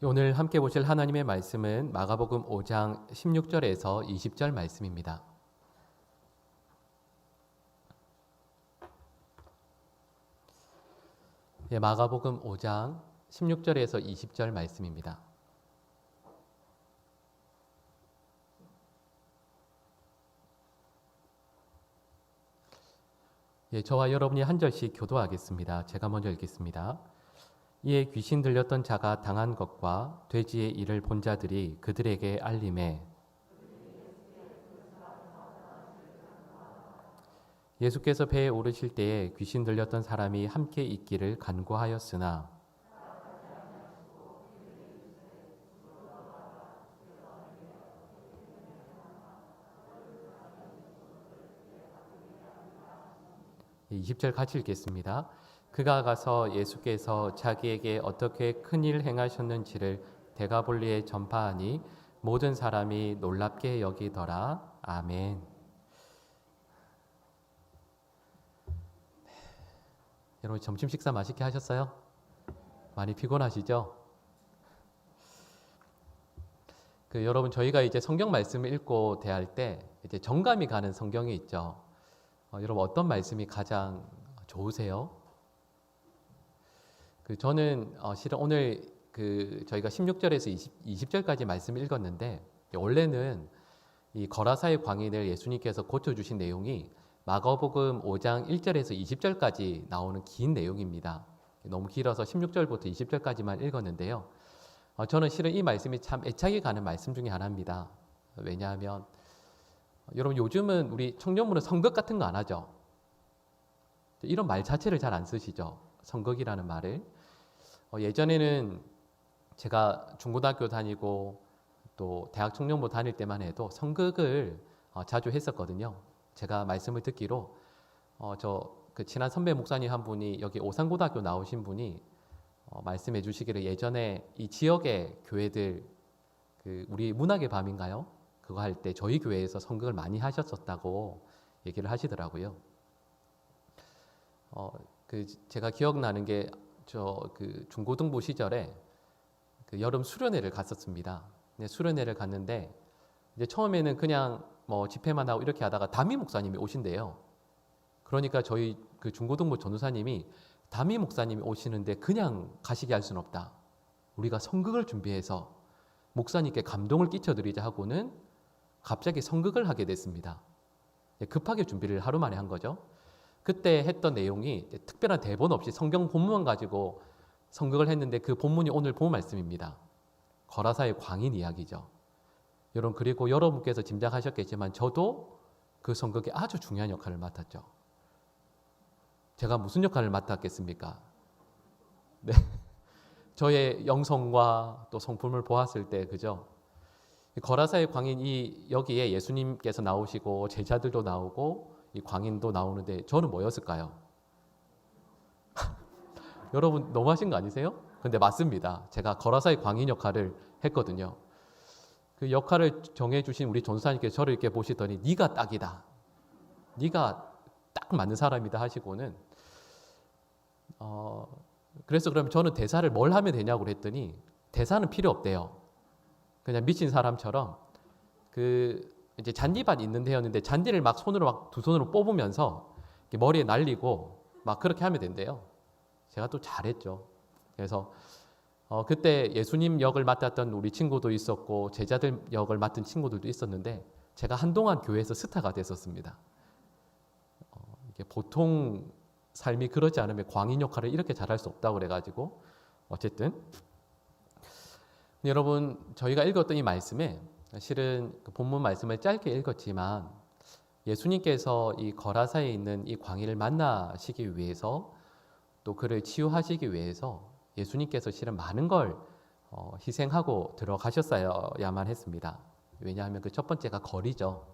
오늘 함께 보실 하나님의 말씀은 마가복음 5장 16절에서 20절 말씀입니다. 마가복음 5장 16절에서 20절 말씀입니다. 저와 여러분이 한 절씩 교도하겠습니다. 제가 먼저 읽겠습니다. 이에 귀신 들렸던 자가 당한 것과 돼지의 일을 본 자들이 그들에게 알림해 예수께서 배에 오르실 때에 귀신 들렸던 사람이 함께 있기를 간구하였으나 예, 20절 같이 읽겠습니다. 그가 가서 예수께서 자기에게 어떻게 큰일 행하셨는지를 데가볼리에 전파하니 모든 사람이 놀랍게 여기더라. 아멘. 여러분 점심 식사 맛있게 하셨어요? 많이 피곤하시죠? 여러분 저희가 이제 성경 말씀을 읽고 대할 때 이제 정감이 가는 성경이 있죠. 여러분 어떤 말씀이 가장 좋으세요? 저는 실은 오늘 저희가 16절에서 20절까지 말씀을 읽었는데 원래는 이 거라사의 광인을 예수님께서 고쳐주신 내용이 마가복음 5장 1절에서 20절까지 나오는 긴 내용입니다. 너무 길어서 16절부터 20절까지만 읽었는데요. 저는 실은 이 말씀이 참 애착이 가는 말씀 중에 하나입니다. 왜냐하면 여러분 요즘은 우리 청년부는 선극 같은 거 안 하죠. 이런 말 자체를 잘 안 쓰시죠. 선극이라는 말을. 예전에는 제가 중고등학교 다니고 또 대학 청년부 다닐 때만 해도 선극을 자주 했었거든요. 제가 말씀을 듣기로 친한 선배 목사님 한 분이 여기 오산고등학교 나오신 분이 말씀해 주시기를 예전에 이 지역의 교회들 우리 문학의 밤인가요? 그거 할 때 저희 교회에서 선극을 많이 하셨었다고 얘기를 하시더라고요. 제가 기억나는 게 중고등부 시절에 여름 수련회를 갔었습니다. 수련회를 갔는데 이제 처음에는 그냥 집회만 하고 이렇게 하다가 담임 목사님이 오신대요. 그러니까 저희 중고등부 전도사님이 담임 목사님이 오시는데 그냥 가시게 할 수는 없다. 우리가 선극을 준비해서 목사님께 감동을 끼쳐드리자 하고는 갑자기 선극을 하게 됐습니다. 급하게 준비를 하루 만에 한 거죠. 그때 했던 내용이 특별한 대본 없이 성경 본문만 가지고 선극을 했는데 그 본문이 오늘 본 말씀입니다. 거라사의 광인 이야기죠. 여러분 그리고 여러분께서 짐작하셨겠지만 저도 그 선극에 아주 중요한 역할을 맡았죠. 제가 무슨 역할을 맡았겠습니까? 네. 저의 영성과 또 성품을 보았을 때 그죠? 거라사의 광인이 여기에 예수님께서 나오시고 제자들도 나오고 이 광인도 나오는데 저는 뭐였을까요? 여러분 너무하신 거 아니세요? 근데 맞습니다. 제가 거라사의 광인 역할을 했거든요. 그 역할을 정해주신 우리 전도사님께서 저를 이렇게 보시더니 네가 딱이다. 네가 딱 맞는 사람이다 하시고는 그래서 그럼 저는 대사를 뭘 하면 되냐고 그랬더니 대사는 필요 없대요. 그냥 미친 사람처럼 이제 잔디밭 있는 데였는데 잔디를 막 손으로 막 두 손으로 뽑으면서 머리에 날리고 막 그렇게 하면 된대요. 제가 또 잘했죠. 그래서 그때 예수님 역을 맡았던 우리 친구도 있었고 제자들 역을 맡은 친구들도 있었는데 제가 한동안 교회에서 스타가 됐었습니다. 이게 보통 삶이 그렇지 않으면 광인 역할을 이렇게 잘할 수 없다고 그래가지고 어쨌든 여러분 저희가 읽었던 이 말씀에 실은 본문 말씀을 짧게 읽었지만 예수님께서 이 거라사에 있는 이 광인을 만나시기 위해서 또 그를 치유하시기 위해서 예수님께서 실은 많은 걸 희생하고 들어가셨어야만 했습니다. 왜냐하면 그 첫 번째가 거리죠.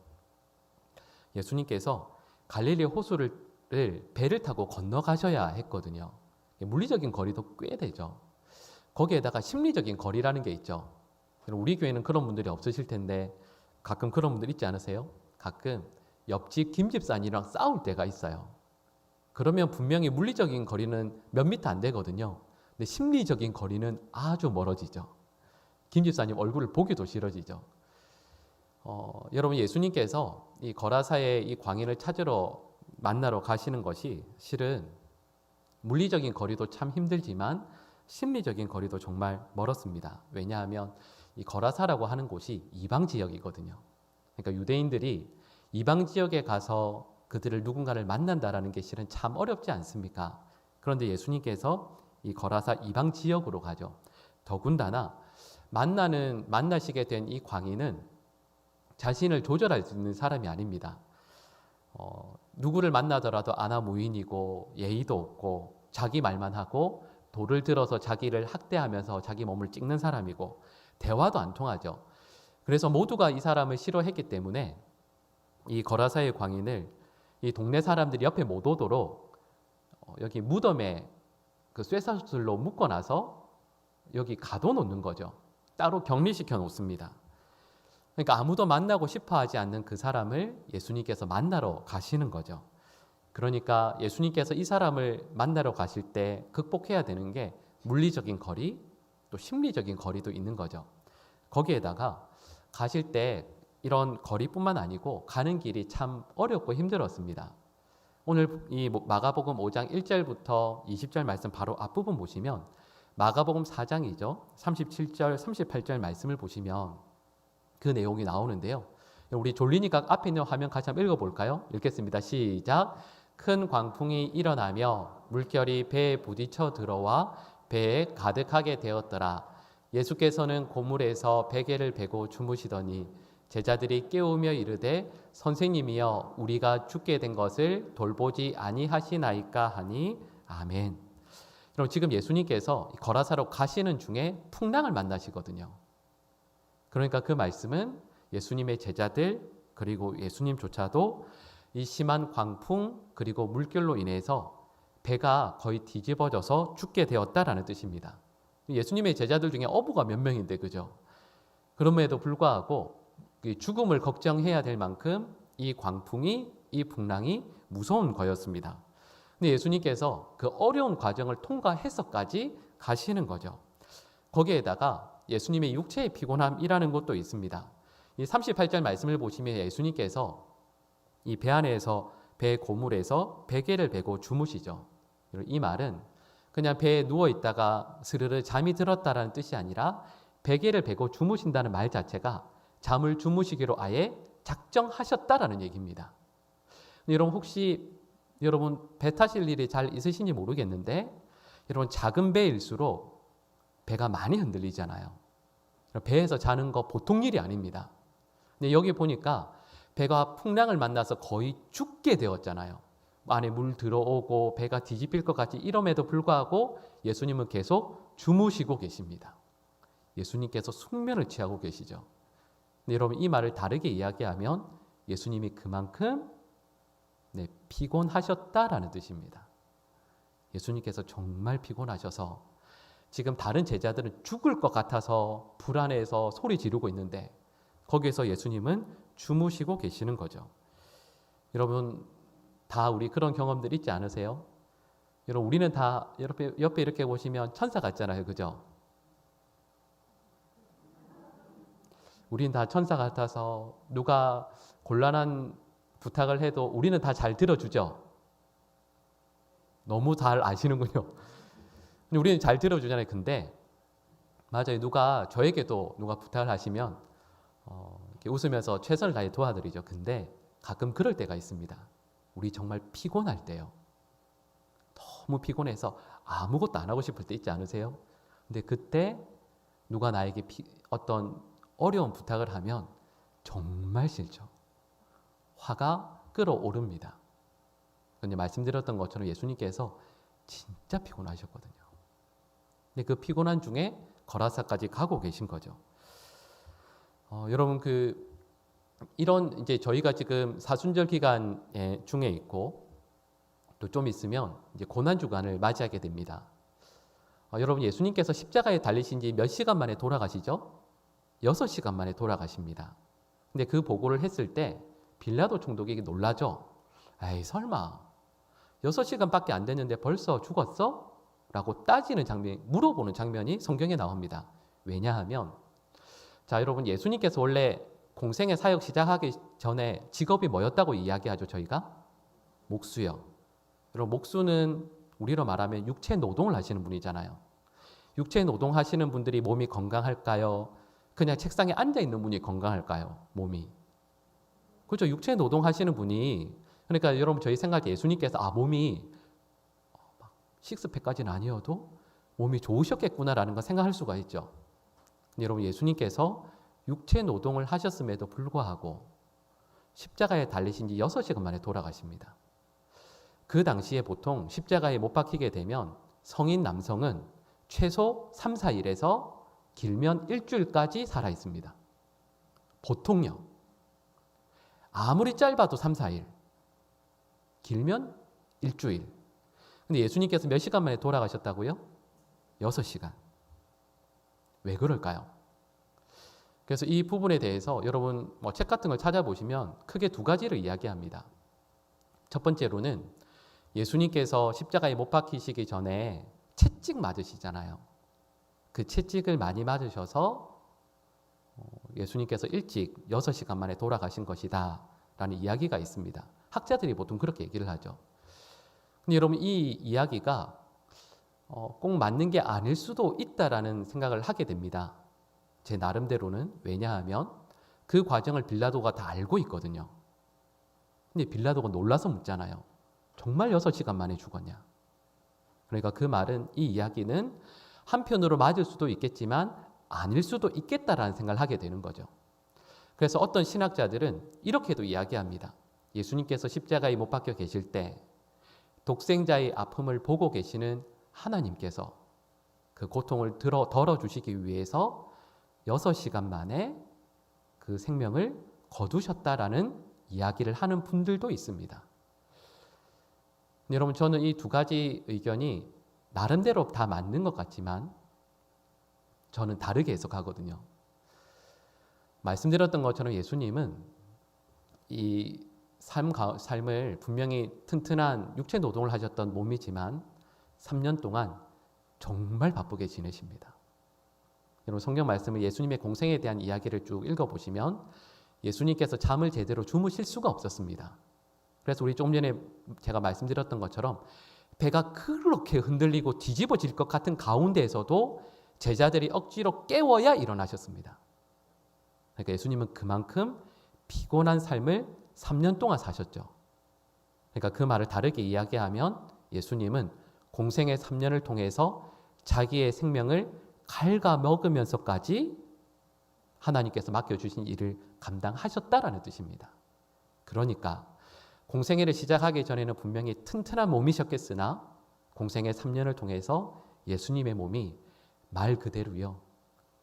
예수님께서 갈릴리 호수를 배를 타고 건너가셔야 했거든요. 물리적인 거리도 꽤 되죠. 거기에다가 심리적인 거리라는 게 있죠. 우리 교회는 그런 분들이 없으실 텐데 가끔 그런 분들 있지 않으세요? 가끔 옆집 김집사님이랑 싸울 때가 있어요. 그러면 분명히 물리적인 거리는 몇 미터 안 되거든요. 근데 심리적인 거리는 아주 멀어지죠. 김 집사님 얼굴을 보기도 싫어지죠. 여러분 예수님께서 이 거라사의 이 광인을 찾으러 만나러 가시는 것이 실은 물리적인 거리도 참 힘들지만 심리적인 거리도 정말 멀었습니다. 왜냐하면 이 거라사라고 하는 곳이 이방 지역이거든요. 그러니까 유대인들이 이방 지역에 가서 그들을 누군가를 만난다라는 게 실은 참 어렵지 않습니까? 그런데 예수님께서 이 거라사 이방 지역으로 가죠. 더군다나 만나시게 된 이 광인은 자신을 조절할 수 있는 사람이 아닙니다. 누구를 만나더라도 아나무인이고 예의도 없고 자기 말만 하고 돌을 들어서 자기를 학대하면서 자기 몸을 찍는 사람이고 대화도 안 통하죠. 그래서 모두가 이 사람을 싫어했기 때문에 이 거라사의 광인을 이 동네 사람들이 옆에 못 오도록 여기 무덤에 그 쇠사슬로 묶어놔서 여기 가둬놓는 거죠. 따로 격리시켜 놓습니다. 그러니까 아무도 만나고 싶어 하지 않는 그 사람을 예수님께서 만나러 가시는 거죠. 그러니까 예수님께서 이 사람을 만나러 가실 때 극복해야 되는 게 물리적인 거리, 또 심리적인 거리도 있는 거죠. 거기에다가 가실 때 이런 거리뿐만 아니고 가는 길이 참 어렵고 힘들었습니다. 오늘 이 마가복음 5장 1절부터 20절 말씀 바로 앞부분 보시면 마가복음 4장이죠. 37절, 38절 말씀을 보시면 그 내용이 나오는데요. 우리 졸리니까 앞에 있는 화면 같이 한번 읽어볼까요? 읽겠습니다. 시작. 큰 광풍이 일어나며 물결이 배에 부딪혀 들어와 배에 가득하게 되었더라. 예수께서는 고물에서 베개를 베고 주무시더니 제자들이 깨우며 이르되 선생님이여 우리가 죽게 된 것을 돌보지 아니하시나이까 하니 아멘. 그럼 지금 예수님께서 거라사로 가시는 중에 풍랑을 만나시거든요. 그러니까 그 말씀은 예수님의 제자들 그리고 예수님조차도 이 심한 광풍 그리고 물결로 인해서 배가 거의 뒤집어져서 죽게 되었다라는 뜻입니다. 예수님의 제자들 중에 어부가 몇 명인데 그죠? 그럼에도 불구하고 죽음을 걱정해야 될 만큼 이 광풍이 이 풍랑이 무서운 거였습니다. 근데 예수님께서 그 어려운 과정을 통과해서까지 가시는 거죠. 거기에다가 예수님의 육체의 피곤함이라는 것도 있습니다. 이 38절 말씀을 보시면 예수님께서 이 배 안에서 배 고물에서 베개를 베고 주무시죠. 이 말은 그냥 배에 누워 있다가 스르르 잠이 들었다라는 뜻이 아니라 베개를 베고 주무신다는 말 자체가 잠을 주무시기로 아예 작정하셨다라는 얘기입니다. 여러분 혹시 여러분 배 타실 일이 잘 있으신지 모르겠는데 여러분 작은 배일수록 배가 많이 흔들리잖아요. 배에서 자는 거 보통 일이 아닙니다. 근데 여기 보니까 배가 풍랑을 만나서 거의 죽게 되었잖아요. 안에 물 들어오고 배가 뒤집힐 것 같이 이럼에도 불구하고 예수님은 계속 주무시고 계십니다. 예수님께서 숙면을 취하고 계시죠. 근데 여러분 이 말을 다르게 이야기하면 예수님이 그만큼 피곤하셨다라는 뜻입니다. 예수님께서 정말 피곤하셔서 지금 다른 제자들은 죽을 것 같아서 불안해서 소리 지르고 있는데 거기에서 예수님은 주무시고 계시는 거죠. 여러분 다 우리 그런 경험들 있지 않으세요? 여러분 우리는 다 옆에 이렇게 보시면 천사 같잖아요. 그죠? 우리는 다 천사 같아서 누가 곤란한 부탁을 해도 우리는 다 잘 들어주죠. 너무 잘 아시는군요. 우리는 잘 들어주잖아요. 근데 맞아요. 저에게도 누가 부탁을 하시면 이렇게 웃으면서 최선을 다해 도와드리죠. 근데 가끔 그럴 때가 있습니다. 우리 정말 피곤할 때요. 너무 피곤해서 아무것도 안 하고 싶을 때 있지 않으세요? 근데 그때 누가 나에게 어떤 어려운 부탁을 하면 정말 싫죠. 화가 끓어오릅니다. 근데 말씀드렸던 것처럼 예수님께서 진짜 피곤하셨거든요. 근데 그 피곤한 중에 거라사까지 가고 계신 거죠. 여러분 이런 이제 저희가 지금 사순절 기간 중에 있고 또 좀 있으면 이제 고난 주간을 맞이하게 됩니다. 여러분 예수님께서 십자가에 달리신 지 몇 시간 만에 돌아가시죠? 6시간 만에 돌아가십니다. 근데 그 보고를 했을 때 빌라도 총독에게 놀라죠. 에이 설마 6시간밖에 안 됐는데 벌써 죽었어? 라고 따지는 장면이 물어보는 장면이 성경에 나옵니다. 왜냐하면 자, 여러분 예수님께서 원래 공생의 사역 시작하기 전에 직업이 뭐였다고 이야기하죠, 저희가? 목수요. 여러분 목수는 우리로 말하면 육체 노동을 하시는 분이잖아요. 육체 노동 하시는 분들이 몸이 건강할까요? 그냥 책상에 앉아 있는 분이 건강할까요? 몸이. 그렇죠. 육체 노동 하시는 분이, 그러니까 여러분 저희 생각할 때 예수님께서 몸이 막 식스팩까지는 아니어도 몸이 좋으셨겠구나라는 걸 생각할 수가 있죠. 근데 여러분 예수님께서 육체 노동을 하셨음에도 불구하고 십자가에 달리신 지 6시간 만에 돌아가십니다. 그 당시에 보통 십자가에 못 박히게 되면 성인 남성은 최소 3, 4일에서 길면 일주일까지 살아 있습니다. 보통요. 아무리 짧아도 3, 4일. 길면 일주일. 근데 예수님께서 몇 시간 만에 돌아가셨다고요? 6시간. 왜 그럴까요? 그래서 이 부분에 대해서 여러분 책 같은 걸 찾아보시면 크게 2가지를 이야기합니다. 첫 번째로는 예수님께서 십자가에 못 박히시기 전에 채찍 맞으시잖아요. 그 채찍을 많이 맞으셔서 예수님께서 일찍 6시간 만에 돌아가신 것이다 라는 이야기가 있습니다. 학자들이 보통 그렇게 얘기를 하죠. 근데 여러분 이 이야기가 꼭 맞는 게 아닐 수도 있다라는 생각을 하게 됩니다. 제 나름대로는. 왜냐하면 그 과정을 빌라도가 다 알고 있거든요. 근데 빌라도가 놀라서 묻잖아요. 정말 6시간 만에 죽었냐? 그러니까 그 말은, 이 이야기는 한편으로 맞을 수도 있겠지만 아닐 수도 있겠다라는 생각을 하게 되는 거죠. 그래서 어떤 신학자들은 이렇게도 이야기합니다. 예수님께서 십자가에 못 박혀 계실 때 독생자의 아픔을 보고 계시는 하나님께서 그 고통을 덜어주시기 위해서 6시간 만에 그 생명을 거두셨다라는 이야기를 하는 분들도 있습니다. 여러분 저는 이 2가지 의견이 나름대로 다 맞는 것 같지만 저는 다르게 해석하거든요. 말씀드렸던 것처럼 예수님은 이 삶을 분명히 튼튼한 육체 노동을 하셨던 몸이지만 3년 동안 정말 바쁘게 지내십니다. 여러분 성경 말씀을 예수님의 공생에 대한 이야기를 쭉 읽어보시면 예수님께서 잠을 제대로 주무실 수가 없었습니다. 그래서 우리 조금 전에 제가 말씀드렸던 것처럼 배가 그렇게 흔들리고 뒤집어질 것 같은 가운데에서도 제자들이 억지로 깨워야 일어나셨습니다. 그러니까 예수님은 그만큼 피곤한 삶을 3년 동안 사셨죠. 그러니까 그 말을 다르게 이야기하면 예수님은 공생의 3년을 통해서 자기의 생명을 갉아먹으면서까지 하나님께서 맡겨주신 일을 감당하셨다라는 뜻입니다. 그러니까 공생애를 시작하기 전에는 분명히 튼튼한 몸이셨겠으나 공생애 3년을 통해서 예수님의 몸이 말 그대로요,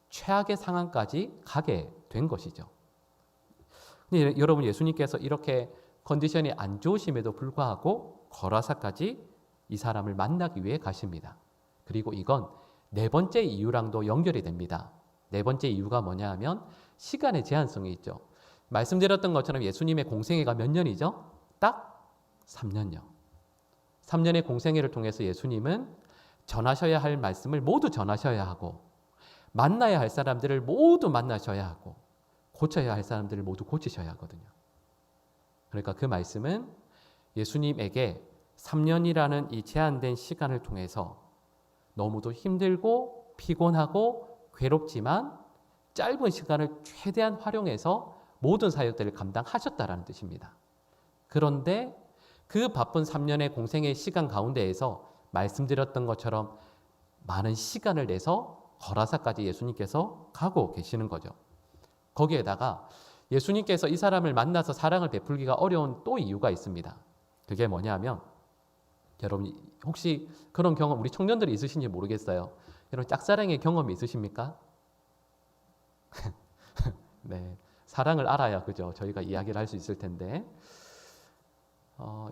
최악의 상황까지 가게 된 것이죠. 근데 여러분 예수님께서 이렇게 컨디션이 안 좋으심에도 불구하고 거라사까지 이 사람을 만나기 위해 가십니다. 그리고 이건 4번째 이유랑도 연결이 됩니다. 4번째 이유가 뭐냐 하면 시간의 제한성이 있죠. 말씀드렸던 것처럼 예수님의 공생애가 몇 년이죠? 딱 3년요. 3년의 공생애를 통해서 예수님은 전하셔야 할 말씀을 모두 전하셔야 하고 만나야 할 사람들을 모두 만나셔야 하고 고쳐야 할 사람들을 모두 고치셔야 하거든요. 그러니까 그 말씀은 예수님에게 3년이라는 이 제한된 시간을 통해서 너무도 힘들고 피곤하고 괴롭지만 짧은 시간을 최대한 활용해서 모든 사역들을 감당하셨다라는 뜻입니다. 그런데 그 바쁜 3년의 공생의 시간 가운데에서 말씀드렸던 것처럼 많은 시간을 내서 거라사까지 예수님께서 가고 계시는 거죠. 거기에다가 예수님께서 이 사람을 만나서 사랑을 베풀기가 어려운 또 이유가 있습니다. 그게 뭐냐면 여러분 혹시 그런 경험 우리 청년들이 있으신지 모르겠어요. 여러분 짝사랑의 경험이 있으십니까? 네, 사랑을 알아야 그죠? 저희가 이야기를 할 수 있을 텐데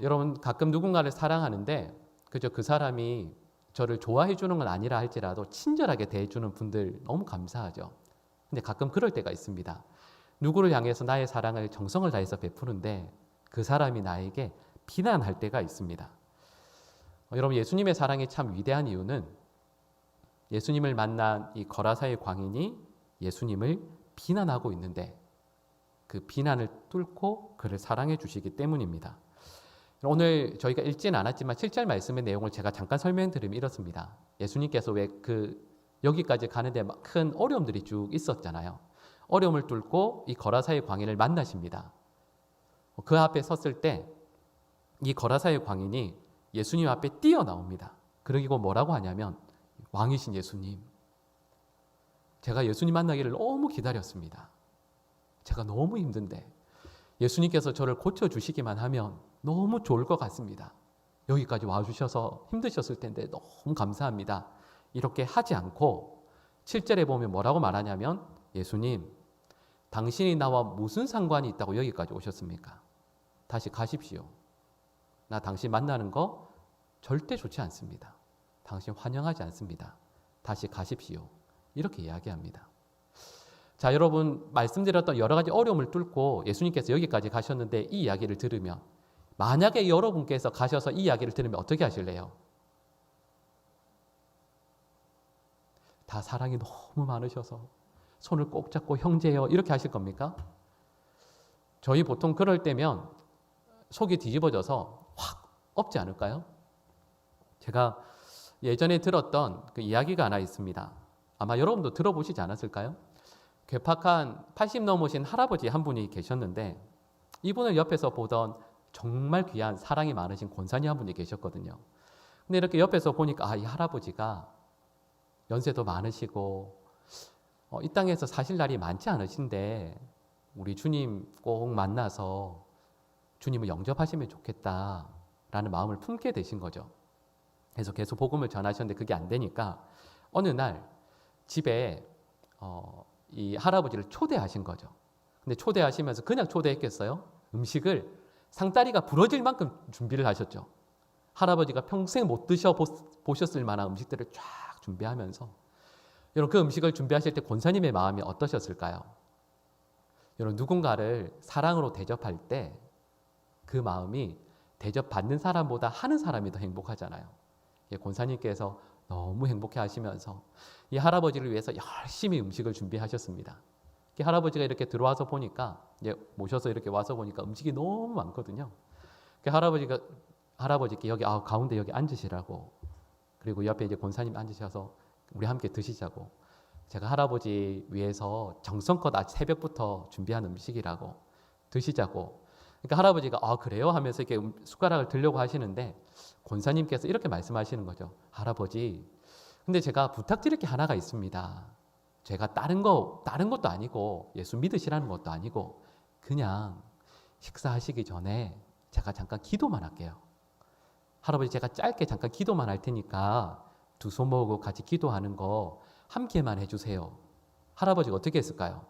여러분 가끔 누군가를 사랑하는데 그죠? 그 사람이 저를 좋아해 주는 건 아니라 할지라도 친절하게 대해주는 분들 너무 감사하죠. 근데 가끔 그럴 때가 있습니다. 누구를 향해서 나의 사랑을 정성을 다해서 베푸는데 그 사람이 나에게 비난할 때가 있습니다. 여러분 예수님의 사랑이 참 위대한 이유는 예수님을 만난 이 거라사의 광인이 예수님을 비난하고 있는데 그 비난을 뚫고 그를 사랑해 주시기 때문입니다. 오늘 저희가 읽지는 않았지만 7절 말씀의 내용을 제가 잠깐 설명드리면 이렇습니다. 예수님께서 왜 여기까지 가는데 큰 어려움들이 쭉 있었잖아요. 어려움을 뚫고 이 거라사의 광인을 만나십니다. 그 앞에 섰을 때 이 거라사의 광인이 예수님 앞에 뛰어나옵니다. 그러고 뭐라고 하냐면 왕이신 예수님, 제가 예수님 만나기를 너무 기다렸습니다. 제가 너무 힘든데 예수님께서 저를 고쳐주시기만 하면 너무 좋을 것 같습니다. 여기까지 와주셔서 힘드셨을 텐데 너무 감사합니다. 이렇게 하지 않고 7절에 보면 뭐라고 말하냐면 예수님, 당신이 나와 무슨 상관이 있다고 여기까지 오셨습니까? 다시 가십시오. 나 당신 만나는 거 절대 좋지 않습니다. 당신 환영하지 않습니다. 다시 가십시오. 이렇게 이야기합니다. 자, 여러분 말씀드렸던 여러 가지 어려움을 뚫고 예수님께서 여기까지 가셨는데 이 이야기를 들으면 만약에 여러분께서 가셔서 이 이야기를 들으면 어떻게 하실래요? 다 사랑이 너무 많으셔서 손을 꼭 잡고 형제요 이렇게 하실 겁니까? 저희 보통 그럴 때면 속이 뒤집어져서 확 없지 않을까요? 제가 예전에 들었던 그 이야기가 하나 있습니다. 아마 여러분도 들어보시지 않았을까요? 괴팍한 80 넘으신 할아버지 한 분이 계셨는데 이분을 옆에서 보던 정말 귀한 사랑이 많으신 권사님 한 분이 계셨거든요. 근데 이렇게 옆에서 보니까 이 할아버지가 연세도 많으시고 이 땅에서 사실 날이 많지 않으신데 우리 주님 꼭 만나서 주님을 영접하시면 좋겠다라는 마음을 품게 되신 거죠. 그래서 계속 복음을 전하셨는데 그게 안 되니까 어느 날 집에 이 할아버지를 초대하신 거죠. 근데 초대하시면서 그냥 초대했겠어요? 음식을 상다리가 부러질 만큼 준비를 하셨죠. 할아버지가 평생 못 드셔보셨을 만한 음식들을 쫙 준비하면서 여러분 그 음식을 준비하실 때 권사님의 마음이 어떠셨을까요? 여러분 누군가를 사랑으로 대접할 때 그 마음이 대접받는 사람보다 하는 사람이 더 행복하잖아요. 권사님께서 너무 행복해 하시면서 이 할아버지를 위해서 열심히 음식을 준비하셨습니다. 할아버지가 이렇게 들어와서 보니까 모셔서 이렇게 와서 보니까 음식이 너무 많거든요. 할아버지께 여기 가운데 여기 앉으시라고 그리고 옆에 이제 권사님 앉으셔서 우리 함께 드시자고 제가 할아버지 위해서 정성껏 아침 새벽부터 준비한 음식이라고 드시자고 그러니까 할아버지가 그래요 하면서 이렇게 숟가락을 들려고 하시는데 권사님께서 이렇게 말씀하시는 거죠. 할아버지, 근데 제가 부탁드릴 게 하나가 있습니다. 제가 다른 것도 아니고 예수 믿으시라는 것도 아니고 그냥 식사하시기 전에 제가 잠깐 기도만 할게요. 할아버지 제가 짧게 잠깐 기도만 할 테니까 두 손 모으고 같이 기도하는 거 함께만 해주세요. 할아버지가 어떻게 했을까요?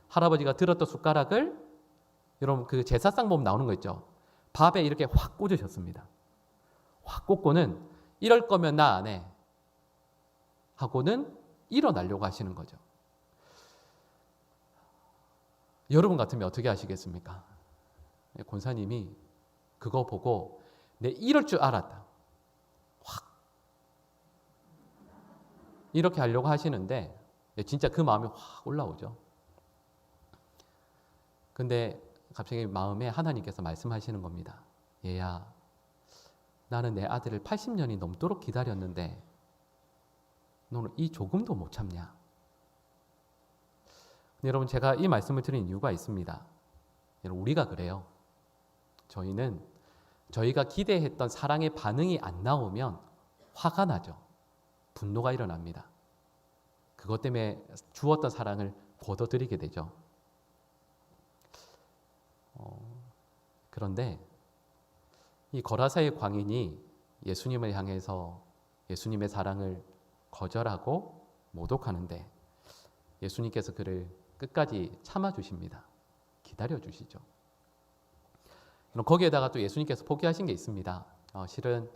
할아버지가 들었던 숟가락을 여러분 그 제사상 보면 나오는 거 있죠. 밥에 이렇게 확 꽂으셨습니다. 확 꽂고는 이럴 거면 나 안 해 하고는 일어나려고 하시는 거죠. 여러분 같으면 어떻게 하시겠습니까? 권사님이 그거 보고 내 이럴 줄 알았다. 확 이렇게 하려고 하시는데 진짜 그 마음이 확 올라오죠. 근데 갑자기 마음에 하나님께서 말씀하시는 겁니다. 얘야, 나는 내 아들을 80년이 넘도록 기다렸는데 너는 이 조금도 못 참냐? 근데 여러분 제가 이 말씀을 드린 이유가 있습니다. 여러분 우리가 그래요. 저희는 저희가 기대했던 사랑의 반응이 안 나오면 화가 나죠. 분노가 일어납니다. 그것 때문에 주었던 사랑을 거둬들이게 되죠. 그런데 이 거라사의 광인이 예수님을 향해서 예수님의 사랑을 거절하고 모독하는데 예수님께서 그를 끝까지 참아주십니다. 기다려주시죠. 거기에다가 또 예수님께서 포기하신 게 있습니다. 실은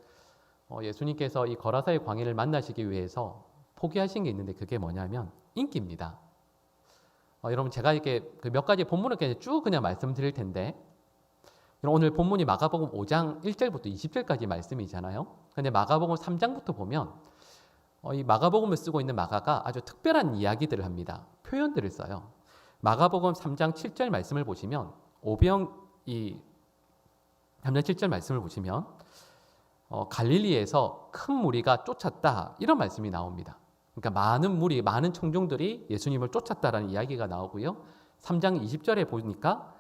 예수님께서 이 거라사의 광인을 만나시기 위해서 포기하신 게 있는데 그게 뭐냐면 인기입니다. 여러분 제가 이렇게 몇 가지 본문을 쭉 그냥 말씀드릴 텐데 오늘 본문이 마가복음 5장 1절부터 20절까지 말씀이잖아요. 근데 마가복음 3장부터 보면 이 마가복음을 쓰고 있는 마가가 아주 특별한 이야기들을 합니다. 표현들을 써요. 마가복음 3장 7절 말씀을 보시면 오병 이 3장 7절 말씀을 보시면 갈릴리에서 큰 무리가 쫓았다 이런 말씀이 나옵니다. 그러니까 많은 무리, 많은 청중들이 예수님을 쫓았다라는 이야기가 나오고요. 3장 20절에 보니까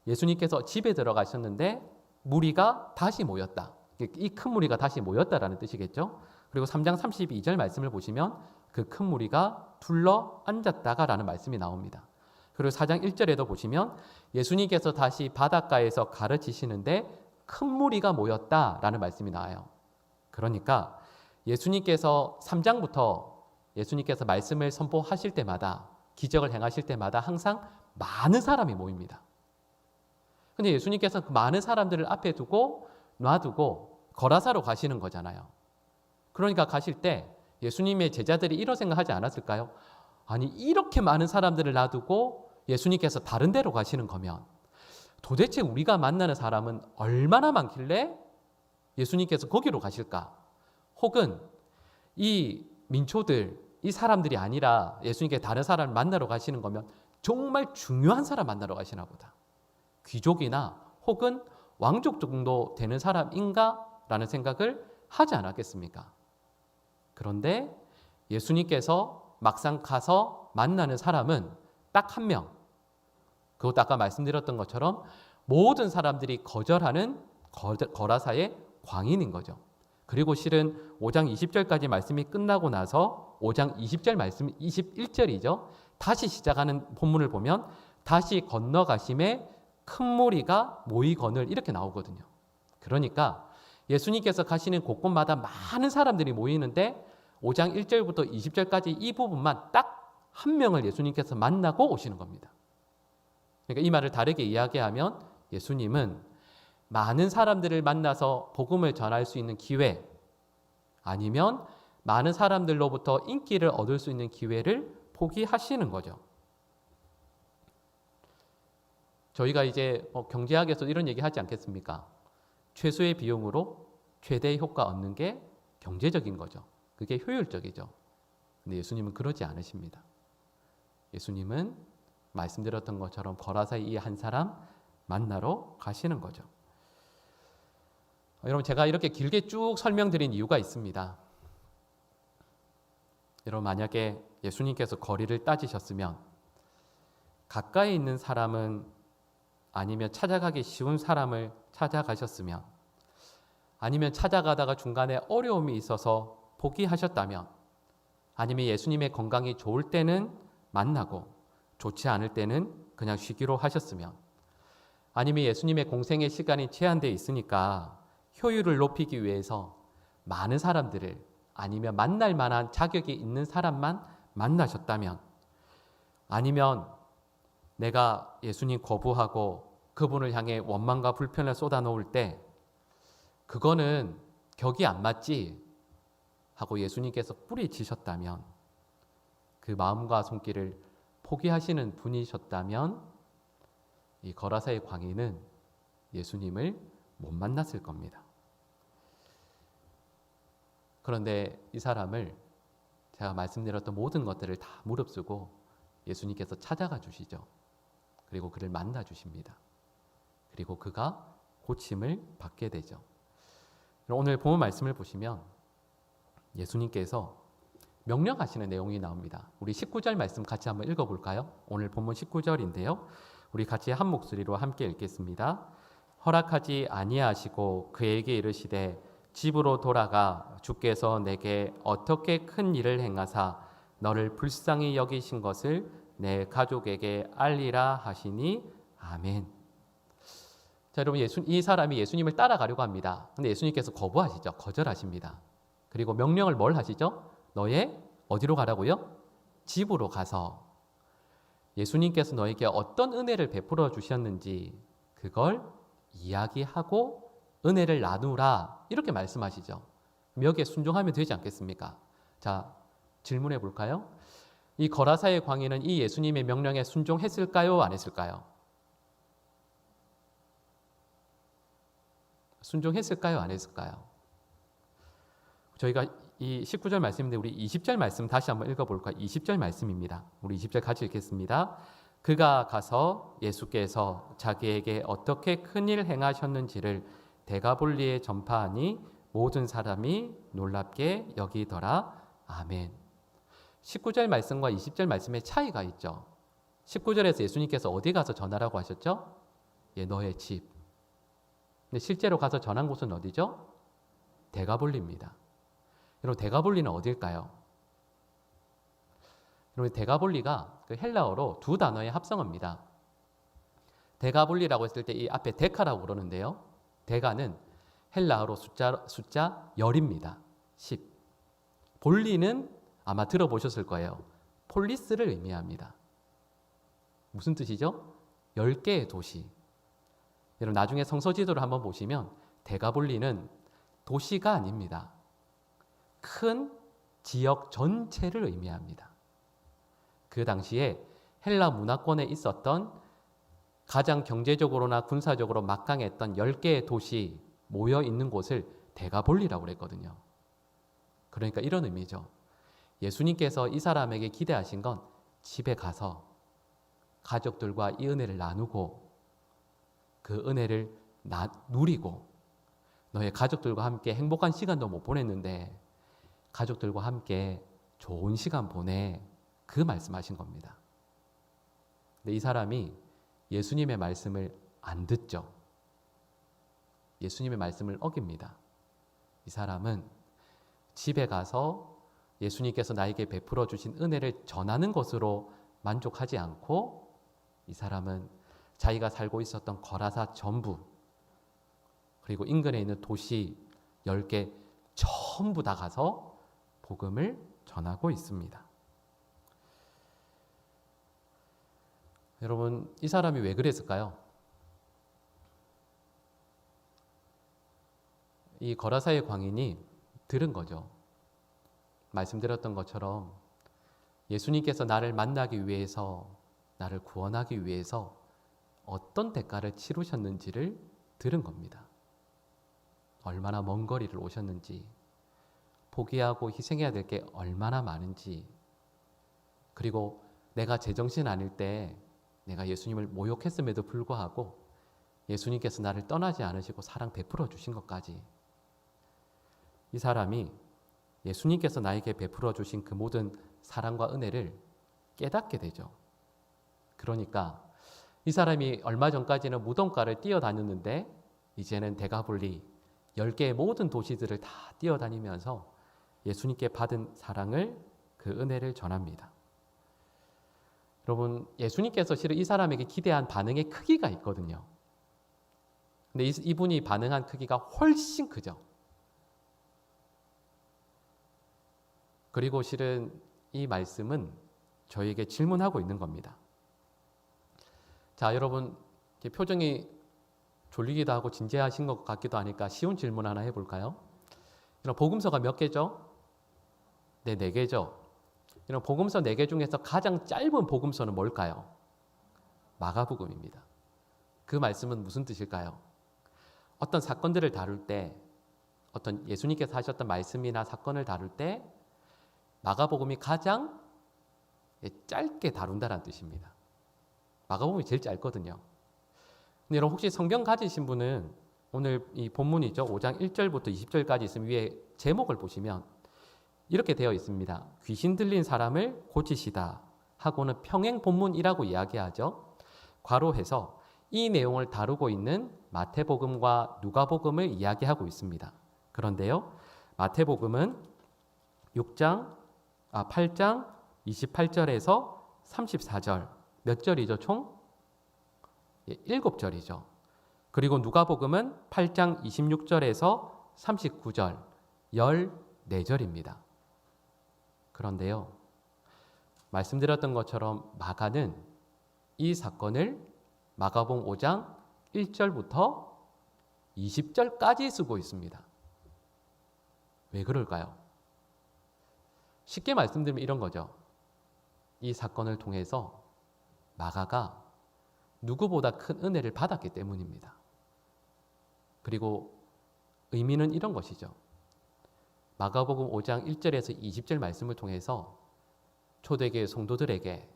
예수님께서 집에 들어가셨는데 무리가 다시 모였다. 이 큰 무리가 다시 모였다라는 뜻이겠죠. 그리고 3장 32절 말씀을 보시면 그 큰 무리가 둘러 앉았다가라는 말씀이 나옵니다. 그리고 4장 1절에도 보시면 예수님께서 다시 바닷가에서 가르치시는데 큰 무리가 모였다라는 말씀이 나와요. 그러니까 예수님께서 3장부터 예수님께서 말씀을 선포하실 때마다 기적을 행하실 때마다 항상 많은 사람이 모입니다. 근데 예수님께서 그 많은 사람들을 앞에 두고 놔두고 거라사로 가시는 거잖아요. 그러니까 가실 때 예수님의 제자들이 이런 생각하지 않았을까요? 아니 이렇게 많은 사람들을 놔두고 예수님께서 다른 데로 가시는 거면 도대체 우리가 만나는 사람은 얼마나 많길래 예수님께서 거기로 가실까? 혹은 이 민초들, 이 사람들이 아니라 예수님께 다른 사람을 만나러 가시는 거면 정말 중요한 사람 만나러 가시나 보다. 귀족이나 혹은 왕족 정도 되는 사람인가? 라는 생각을 하지 않았겠습니까? 그런데 예수님께서 막상 가서 만나는 사람은 딱 한 명. 그것도 아까 말씀드렸던 것처럼 모든 사람들이 거절하는 거라사의 광인인 거죠. 그리고 실은 5장 20절까지 말씀이 끝나고 나서 5장 20절 말씀 21절이죠. 다시 시작하는 본문을 보면 다시 건너가심에 큰 무리가 모이거늘 이렇게 나오거든요. 그러니까 예수님께서 가시는 곳곳마다 많은 사람들이 모이는데 5장 1절부터 20절까지 이 부분만 딱 한 명을 예수님께서 만나고 오시는 겁니다. 그러니까 이 말을 다르게 이야기하면 예수님은 많은 사람들을 만나서 복음을 전할 수 있는 기회 아니면 많은 사람들로부터 인기를 얻을 수 있는 기회를 포기하시는 거죠. 저희가 이제 경제학에서 이런 얘기 하지 않겠습니까? 최소의 비용으로 최대의 효과 얻는 게 경제적인 거죠. 그게 효율적이죠. 근데 예수님은 그러지 않으십니다. 예수님은 말씀드렸던 것처럼 거라사의 이 한 사람 만나러 가시는 거죠. 여러분 제가 이렇게 길게 쭉 설명드린 이유가 있습니다. 여러분 만약에 예수님께서 거리를 따지셨으면 가까이 있는 사람은 아니면 찾아가기 쉬운 사람을 찾아가셨으면 아니면 찾아가다가 중간에 어려움이 있어서 포기하셨다면 아니면 예수님의 건강이 좋을 때는 만나고 좋지 않을 때는 그냥 쉬기로 하셨으면 아니면 예수님의 공생의 시간이 제한되어 있으니까 효율을 높이기 위해서 많은 사람들을 아니면 만날 만한 자격이 있는 사람만 만나셨다면 아니면 내가 예수님 거부하고 그분을 향해 원망과 불편을 쏟아놓을 때 그거는 격이 안 맞지 하고 예수님께서 뿌리치셨다면 그 마음과 손길을 포기하시는 분이셨다면 이 거라사의 광인은 예수님을 못 만났을 겁니다. 그런데 이 사람을 제가 말씀드렸던 모든 것들을 다 무릅쓰고 예수님께서 찾아가 주시죠. 그리고 그를 만나 주십니다. 그리고 그가 고침을 받게 되죠. 오늘 본문 말씀을 보시면 예수님께서 명령하시는 내용이 나옵니다. 우리 19절 말씀 같이 한번 읽어볼까요? 오늘 본문 19절인데요. 우리 같이 한 목소리로 함께 읽겠습니다. 허락하지 아니하시고 그에게 이르시되 집으로 돌아가 주께서 내게 어떻게 큰 일을 행하사 너를 불쌍히 여기신 것을 내 가족에게 알리라 하시니 아멘. 자, 여러분 이 사람이 예수님을 따라가려고 합니다. 근데 예수님께서 거부하시죠. 거절하십니다. 그리고 명령을 뭘 하시죠? 너의 어디로 가라고요? 집으로 가서 예수님께서 너에게 어떤 은혜를 베풀어 주셨는지 그걸 이야기하고 은혜를 나누라 이렇게 말씀하시죠. 여기에 순종하면 되지 않겠습니까? 자, 질문해 볼까요? 이 거라사의 광인은 이 예수님의 명령에 순종했을까요? 안 했을까요? 순종했을까요? 안 했을까요? 저희가 이 19절 말씀인데 우리 20절 말씀 다시 한번 읽어볼까요? 20절 말씀입니다. 우리 20절 같이 읽겠습니다. 그가 가서 예수께서 자기에게 어떻게 큰일 행하셨는지를 데가볼리에 전파하니 모든 사람이 놀랍게 여기더라. 아멘. 19절 말씀과 20절 말씀의 차이가 있죠. 19절에서 예수님께서 어디 가서 전하라고 하셨죠? 예, 너의 집. 근데 실제로 가서 전한 곳은 어디죠? 데가볼리입니다. 여러분, 데가볼리는 어딜까요? 여러분, 데가볼리가 그 헬라어로 두 단어의 합성어입니다. 데가볼리라고 했을 때 이 앞에 데카라고 그러는데요. 데가는 헬라어로 숫자 10입니다. 10. 볼리는 아마 들어보셨을 거예요. 폴리스를 의미합니다. 무슨 뜻이죠? 10개의 도시. 여러분, 나중에 성서 지도를 한번 보시면 데가볼리는 도시가 아닙니다. 큰 지역 전체를 의미합니다. 그 당시에 헬라 문화권에 있었던 가장 경제적으로나 군사적으로 막강했던 10개의 도시 모여 있는 곳을 데가볼리라고 그랬거든요. 그러니까 이런 의미죠. 예수님께서 이 사람에게 기대하신 건 집에 가서 가족들과 이 은혜를 나누고 그 은혜를 누리고 너의 가족들과 함께 행복한 시간도 못 보냈는데 가족들과 함께 좋은 시간 보내, 그 말씀하신 겁니다. 근데 이 사람이 예수님의 말씀을 안 듣죠. 예수님의 말씀을 어깁니다. 이 사람은 집에 가서 예수님께서 나에게 베풀어 주신 은혜를 전하는 것으로 만족하지 않고 이 사람은 자기가 살고 있었던 거라사 전부 그리고 인근에 있는 도시 10개 전부 다 가서 복음을 전하고 있습니다. 여러분, 이 사람이 왜 그랬을까요? 이 거라사의 광인이 들은 거죠. 말씀드렸던 것처럼 예수님께서 나를 만나기 위해서, 나를 구원하기 위해서 어떤 대가를 치르셨는지를 들은 겁니다. 얼마나 먼 거리를 오셨는지, 포기하고 희생해야 될 게 얼마나 많은지, 그리고 내가 제정신 아닐 때 내가 예수님을 모욕했음에도 불구하고 예수님께서 나를 떠나지 않으시고 사랑 베풀어 주신 것까지, 이 사람이 예수님께서 나에게 베풀어 주신 그 모든 사랑과 은혜를 깨닫게 되죠. 그러니까 이 사람이 얼마 전까지는 무덤가를 뛰어다녔는데 이제는 데가볼리 10개의 모든 도시들을 다 뛰어다니면서 예수님께 받은 사랑을, 그 은혜를 전합니다. 여러분, 예수님께서 실은 이 사람에게 기대한 반응의 크기가 있거든요. 근데 이분이 반응한 크기가 훨씬 크죠. 그리고 실은 이 말씀은 저희에게 질문하고 있는 겁니다. 자, 여러분, 표정이 졸리기도 하고 진지하신 것 같기도 하니까 쉬운 질문 하나 해볼까요? 이런 복음서가 몇 개죠? 네, 4개죠. 이런 복음서 4개 중에서 가장 짧은 복음서는 뭘까요? 마가복음입니다. 그 말씀은 무슨 뜻일까요? 어떤 사건들을 다룰 때, 어떤 예수님께서 하셨던 말씀이나 사건을 다룰 때 마가복음이 가장 짧게 다룬다는 뜻입니다. 마가복음이 제일 짧거든요. 근데 여러분, 혹시 성경 가지신 분은 오늘 이 본문이죠. 5장 1절부터 20절까지 있으면 위에 제목을 보시면 이렇게 되어 있습니다. 귀신 들린 사람을 고치시다 하고는 평행 본문이라고 이야기하죠. 괄호해서 이 내용을 다루고 있는 마태복음과 누가복음을 이야기하고 있습니다. 그런데요, 마태복음은 8장 28절에서 34절, 몇 절이죠? 총 7절이죠. 그리고 누가복음은 8장 26절에서 39절, 14절입니다. 그런데요, 말씀드렸던 것처럼 마가는 이 사건을 마가복음 5장 1절부터 20절까지 쓰고 있습니다. 왜 그럴까요? 쉽게 말씀드리면 이런 거죠. 이 사건을 통해서 마가가 누구보다 큰 은혜를 받았기 때문입니다. 그리고 의미는 이런 것이죠. 마가복음 5장 1절에서 20절 말씀을 통해서 초대교회 성도들에게,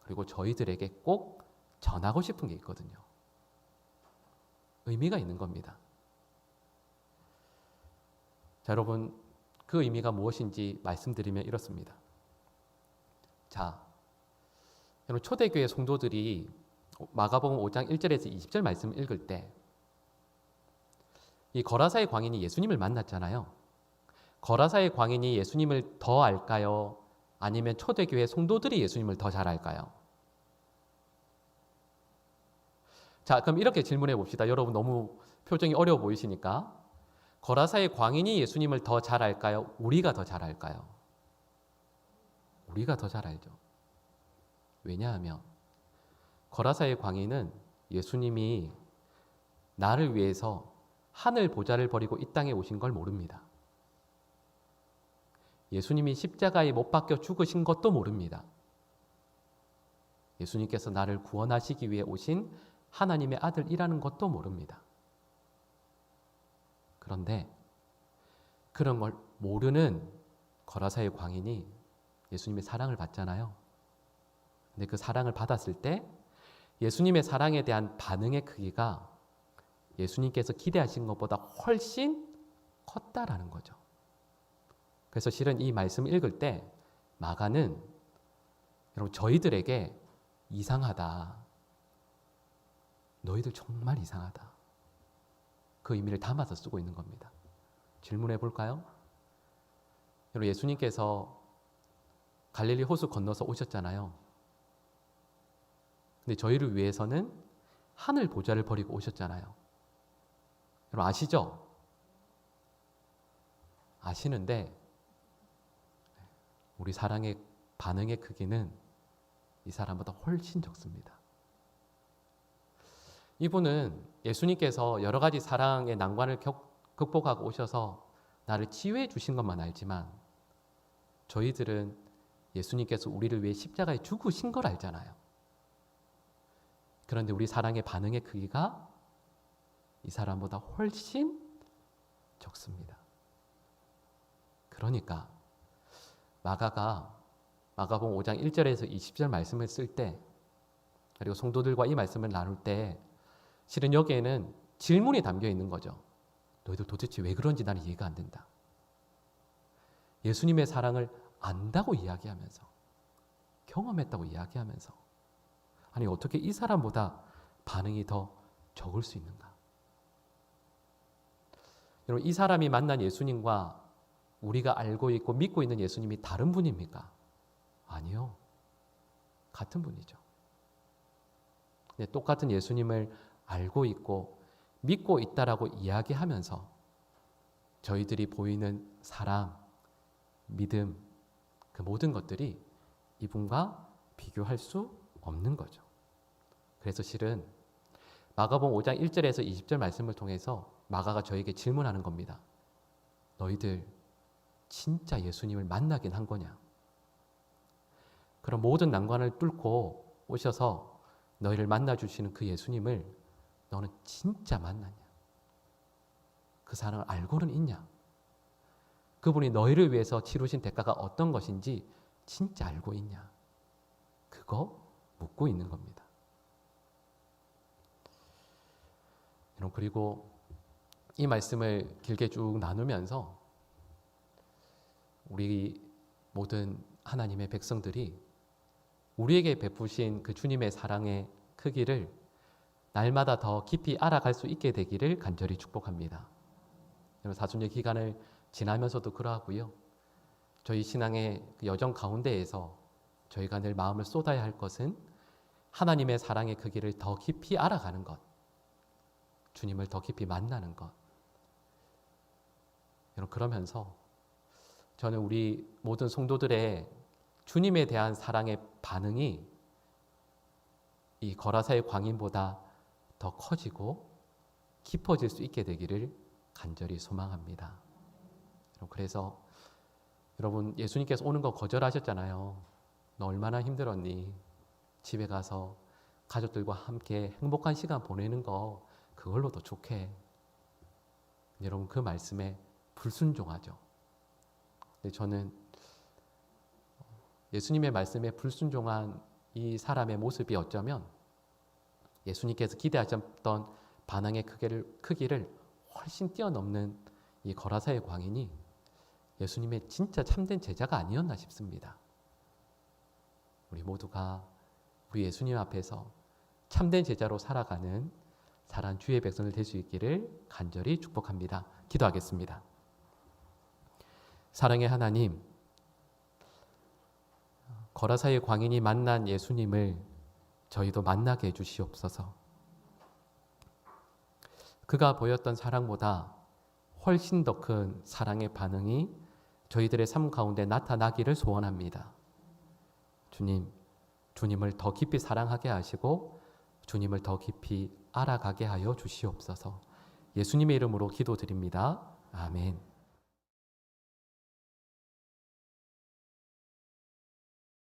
그리고 저희들에게 꼭 전하고 싶은 게 있거든요. 의미가 있는 겁니다. 자, 여러분, 그 의미가 무엇인지 말씀드리면 이렇습니다. 자, 여러분, 초대교회 성도들이 마가복음 5장 1절에서 20절 말씀을 읽을 때 이 거라사의 광인이 예수님을 만났잖아요. 거라사의 광인이 예수님을 더 알까요? 아니면 초대교회 성도들이 예수님을 더 잘 알까요? 자, 그럼 이렇게 질문해 봅시다. 여러분 너무 표정이 어려워 보이시니까. 거라사의 광인이 예수님을 더 잘 알까요? 우리가 더 잘 알까요? 우리가 더 잘 알죠. 왜냐하면 거라사의 광인은 예수님이 나를 위해서 하늘 보좌를 버리고 이 땅에 오신 걸 모릅니다. 예수님이 십자가에 못 박혀 죽으신 것도 모릅니다. 예수님께서 나를 구원하시기 위해 오신 하나님의 아들이라는 것도 모릅니다. 그런데 그런 걸 모르는 거라사의 광인이 예수님의 사랑을 받잖아요. 근데 그 사랑을 받았을 때 예수님의 사랑에 대한 반응의 크기가 예수님께서 기대하신 것보다 훨씬 컸다라는 거죠. 그래서 실은 이 말씀을 읽을 때 마가는 여러분 저희들에게 이상하다. 너희들 정말 이상하다. 그 의미를 담아서 쓰고 있는 겁니다. 질문해 볼까요? 여러분 예수님께서 갈릴리 호수 건너서 오셨잖아요. 근데 저희를 위해서는 하늘 보좌를 버리고 오셨잖아요. 여러분 아시죠? 아시는데 우리 사랑의 반응의 크기는 이 사람보다 훨씬 적습니다. 이분은 예수님께서 여러 가지 사랑의 난관을 극복하고 오셔서 나를 치유해 주신 것만 알지만 저희들은 예수님께서 우리를 위해 십자가에 죽으신 걸 알잖아요. 그런데 우리 사랑의 반응의 크기가 이 사람보다 훨씬 적습니다. 그러니까 마가가 마가복음 5장 1절에서 20절 말씀을 쓸 때 그리고 성도들과 이 말씀을 나눌 때 실은 여기에는 질문이 담겨 있는 거죠. 너희들 도대체 왜 그런지 나는 이해가 안 된다. 예수님의 사랑을 안다고 이야기하면서 경험했다고 이야기하면서 아니 어떻게 이 사람보다 반응이 더 적을 수 있는가? 여러분 이 사람이 만난 예수님과 우리가 알고 있고 믿고 있는 예수님이 다른 분입니까? 아니요. 같은 분이죠. 똑같은 예수님을 알고 있고 믿고 있다라고 이야기하면서 저희들이 보이는 사랑, 믿음, 그 모든 것들이 이분과 비교할 수 없는 거죠. 그래서 실은 마가복음 5장 1절에서 20절 말씀을 통해서 마가가 저에게 질문하는 겁니다. 너희들 진짜 예수님을 만나긴 한 거냐? 그런 모든 난관을 뚫고 오셔서 너희를 만나주시는 그 예수님을 너는 진짜 만났냐? 그 사랑을 알고는 있냐? 그분이 너희를 위해서 치르신 대가가 어떤 것인지 진짜 알고 있냐? 그거 묻고 있는 겁니다. 여러분 그리고 이 말씀을 길게 쭉 나누면서 우리 모든 하나님의 백성들이 우리에게 베푸신 그 주님의 사랑의 크기를 날마다 더 깊이 알아갈 수 있게 되기를 간절히 축복합니다. 여러분 사순절 기간을 지나면서도 그러하고요. 저희 신앙의 여정 가운데에서 저희가 늘 마음을 쏟아야 할 것은 하나님의 사랑의 크기를 더 깊이 알아가는 것, 주님을 더 깊이 만나는 것. 여러분 그러면서 저는 우리 모든 성도들의 주님에 대한 사랑의 반응이 이 거라사의 광인보다 더 커지고 깊어질 수 있게 되기를 간절히 소망합니다. 그래서 여러분 예수님께서 오는 거 거절하셨잖아요. 너 얼마나 힘들었니? 집에 가서 가족들과 함께 행복한 시간 보내는 거 그걸로도 좋게. 여러분 그 말씀에 불순종하죠. 근데 저는 예수님의 말씀에 불순종한 이 사람의 모습이 어쩌면 예수님께서 기대하셨던 반응의 크기를 훨씬 뛰어넘는 이 거라사의 광인이 예수님의 진짜 참된 제자가 아니었나 싶습니다. 우리 모두가 우리 예수님 앞에서 참된 제자로 살아가는 사랑하는 주의 백성들 될 수 있기를 간절히 축복합니다. 기도하겠습니다. 사랑의 하나님, 거라사의 광인이 만난 예수님을 저희도 만나게 해주시옵소서. 그가 보였던 사랑보다 훨씬 더 큰 사랑의 반응이 저희들의 삶 가운데 나타나기를 소원합니다. 주님, 주님을 더 깊이 사랑하게 하시고 주님을 더 깊이 알아가게 하여 주시옵소서. 예수님의 이름으로 기도드립니다. 아멘.